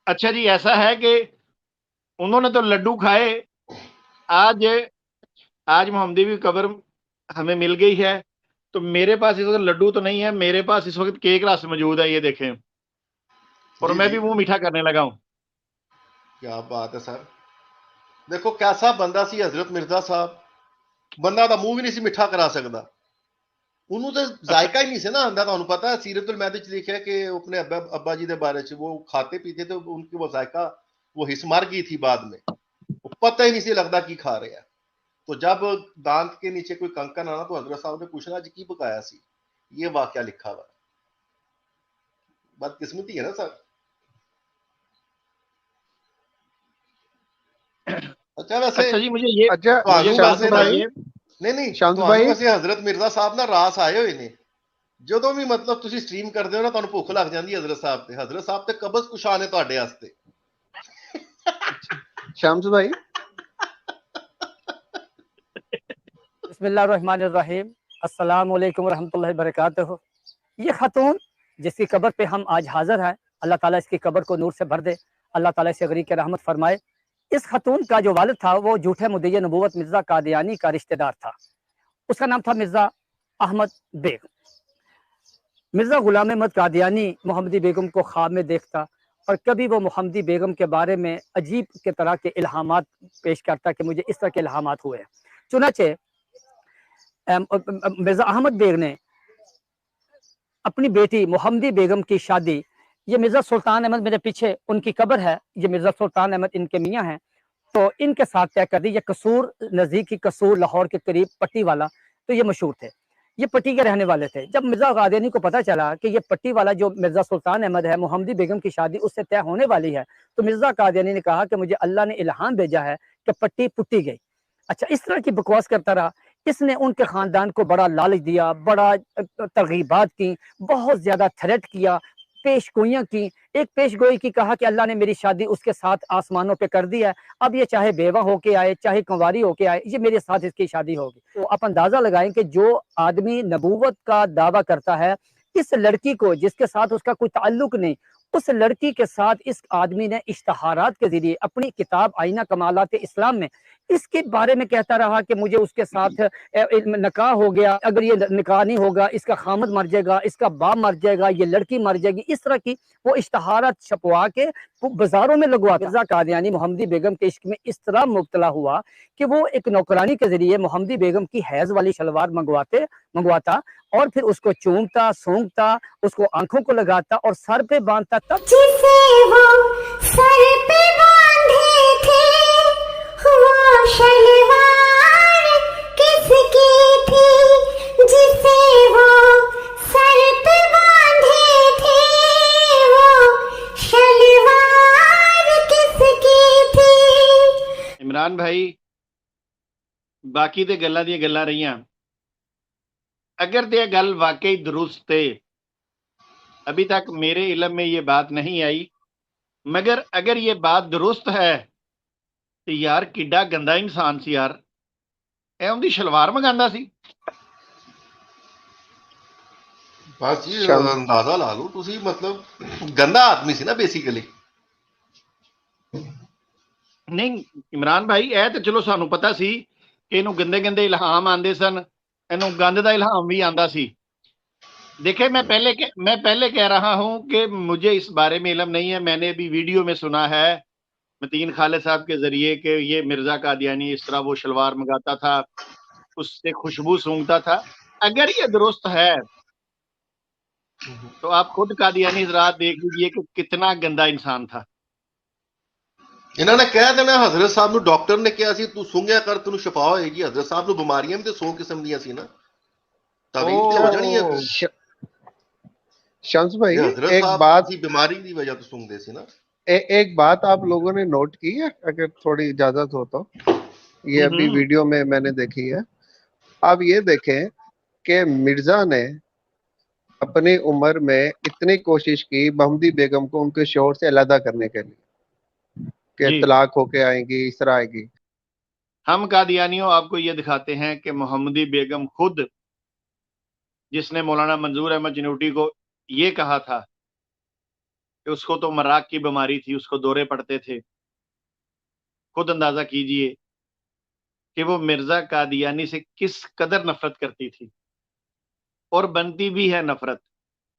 اچھا جی، ایسا ہے کہ انہوں نے تو لڈو کھائے. آج آج محمدی کی قبر ہمیں مل گئی ہے، تو میرے پاس اس وقت لڈو تو نہیں ہے، میرے پاس اس وقت کیک رس موجود ہے، یہ دیکھیں، اور جی میں جی، بھی منہ میٹھا کرنے لگا ہوں. کیا بات ہے سر. دیکھو کیسا بندہ سی حضرت مرزا صاحب، بندہ دا منہ بھی نہیں سی میٹھا کرا سکتا. انہوں تو اچھا ذائقہ ہی نہیں سی نا آندا. تمہیں پتا ہے سیرت المہدی چ لکھا ہے کہ اپنے ابا جی دے بارے چ وہ کھاتے پیتے تھے، ان کی وہ ذائقہ وہ حس مر گئی تھی بعد میں، وہ پتہ ہی نہیں سی لگتا کی کھا رہے ہیں. تو جب دانت کے نیچے کوئی کنکن آنا تو حضرت صاحب نے پوچھنا جی کی پکایا سی، یہ واقعہ لکھا ہوا. بدقسمتی ہے نا سر. اچھا ویسے اچھا جی، مجھے یہ اچھا مجھے تھانوں ایک بات ویسے شمس نا، بھائی، بتائیے. نہیں شمس تھانوں بھائی، ویسے حضرت مرزا صاحب نا راس آئے ہوئے نے. جدوں بھی مطلب تسی سٹریم کرتے ہو نا تانوں بھوک لگ جاندی ہے حضرت صاحب تے. حضرت صاحب تے قبض کشا نے تواڈے واسطے. شمس بھائی، بسم اللہ الرحمن الرحیم. السلام علیکم ورحمۃ اللہ وبرکاتہ. یہ خاتون جس کی قبر پہ ہم آج حاضر ہیں، اللہ تعالیٰ اس کی قبر کو نور سے بھر دے، اللہ تعالیٰ سے غریق رحمت فرمائے. اس خاتون کا جو والد تھا وہ جھوٹے مدعی نبوت مرزا قادیانی کا رشتہ دار تھا. اس کا نام تھا مرزا احمد بیگ. مرزا غلام احمد قادیانی محمدی بیگم کو خواب میں دیکھتا، اور کبھی وہ محمدی بیگم کے بارے میں عجیب کے طرح کے الہامات پیش کرتا کہ مجھے اس طرح کے الہامات ہوئے ہیں. چنانچہ مرزا احمد بیگ نے اپنی بیٹی محمدی بیگم کی شادی، یہ مرزا سلطان احمد میرے پیچھے ان کی قبر ہے، یہ مرزا سلطان احمد ان کے میاں ہیں، تو ان کے ساتھ طے کر دی. یہ قصور نزدیکی قصور لاہور کے قریب پٹی والا، تو یہ مشہور تھے، یہ پٹی کے رہنے والے تھے. جب مرزا قادیانی کو پتہ چلا کہ یہ پٹی والا جو مرزا سلطان احمد ہے، محمدی بیگم کی شادی اس سے طے ہونے والی ہے، تو مرزا قادیانی نے کہا کہ مجھے اللہ نے الہام بھیجا ہے کہ پٹی پٹی گئی. اچھا، اس طرح کی بکواس کرتا رہا. اس نے ان کے خاندان کو بڑا لالچ دیا، بڑا ترغیبات کی، بہت زیادہ تھریٹ کیا، پیش گوئیاں کی. ایک پیش گوئی کی کہا کہ اللہ نے میری شادی اس کے ساتھ آسمانوں پہ کر دی ہے، اب یہ چاہے بیوہ ہو کے آئے چاہے کنواری ہو کے آئے، یہ میرے ساتھ اس کی شادی ہوگی. تو آپ اندازہ لگائیں کہ جو آدمی نبوت کا دعویٰ کرتا ہے، اس لڑکی کو جس کے ساتھ اس کا کوئی تعلق نہیں، اس لڑکی کے ساتھ اس آدمی نے اشتہارات کے ذریعے اپنی کتاب آئینہ کمالات اسلام میں اس کے بارے میں کہتا رہا کہ مجھے اس کے ساتھ نکاح ہو گیا، اگر یہ نکاح نہیں ہوگا اس کا خامد مر جائے گا، اس کا باپ مر جائے گا، یہ لڑکی مر جائے گی. اس طرح کی وہ اشتہارات چھپوا کے بازاروں میں لگواتا. مرزا قادیانی محمدی بیگم کے عشق میں اس طرح مبتلا ہوا کہ وہ ایک نوکرانی کے ذریعے محمدی بیگم کی حیض والی شلوار منگواتا، اور پھر اس کو چومتا سونگتا، اس کو آنکھوں کو لگاتا اور سر پہ باندھتا. تب جسے وہ سر پہ باندھے تھے وہ شلوار کس کی تھی، جسے وہ سر پہ باندھے تھے وہ شلوار کس کی تھی. عمران بھائی، باقی تے گلاں دی گلاں رہیاں، اگر تے گل واقعی درست تے ابھی تک میرے علم میں یہ بات نہیں آئی، مگر اگر یہ بات درست ہے تو یار کڈا گندا انسان سی یار، اے ان دی شلوار منگاندا سی. بس جی شمس اندازہ لا لو تسی، مطلب گندا آدمی سی نا بیسیکلی. نہیں عمران بھائی، اے تے چلو سانو پتہ سی کہ اینوں گندے گندے الہام آندے سن، اینوں گند دا الہام بھی آندا سی. دیکھیں میں پہلے کہہ رہا ہوں کہ مجھے اس بارے میں علم نہیں ہے. میں نے ابھی ویڈیو میں سنا ہے متین خالد صاحب کے ذریعے کہ یہ مرزا قادیانی اس طرح وہ شلوار منگاتا تھا، اس سے خوشبو سونگتا تھا. اگر یہ درست ہے تو آپ خود قادیانی حضرات دیکھ لیجئے کہ کتنا گندا انسان تھا. انہوں نے کہہ دینا حضرت صاحب نو ڈاکٹر نے کہا سی تو سونگیا کر تینوں شفا ہوئے گی. حضرت صاحب نو بیماریاں بھی تے 100 قسم دیاں سی نا، تعویل تے ہو جانی ہے او کوئی. شمس بھائی، یہ حضرت ایک صاحب بات کسی بیماری کی وجہ تو سونگ دے سی نا. ایک بات آپ لوگوں نے نوٹ کی ہے، اگر تھوڑی اجازت ہو تو؟ یہ ابھی ویڈیو میں نے دیکھی ہے. آپ یہ دیکھیں کہ مرزا نے اپنی عمر میں اتنی کوشش کی محمدی بیگم کو ان کے شوہر سے علیحدہ کرنے کے لیے کہ جی، طلاق ہو کے آئیں گی، اس طرح آئے گی. ہم قادیانیوں آپ کو یہ دکھاتے ہیں کہ محمدی بیگم خود، جس نے مولانا منظور احمد جنوٹی کو یہ کہا تھا کہ اس کو تو مراق کی بیماری تھی, اس کو دورے پڑتے تھے. خود اندازہ کیجئے کہ وہ مرزا قادیانی سے کس قدر نفرت کرتی تھی, اور بنتی بھی ہے نفرت.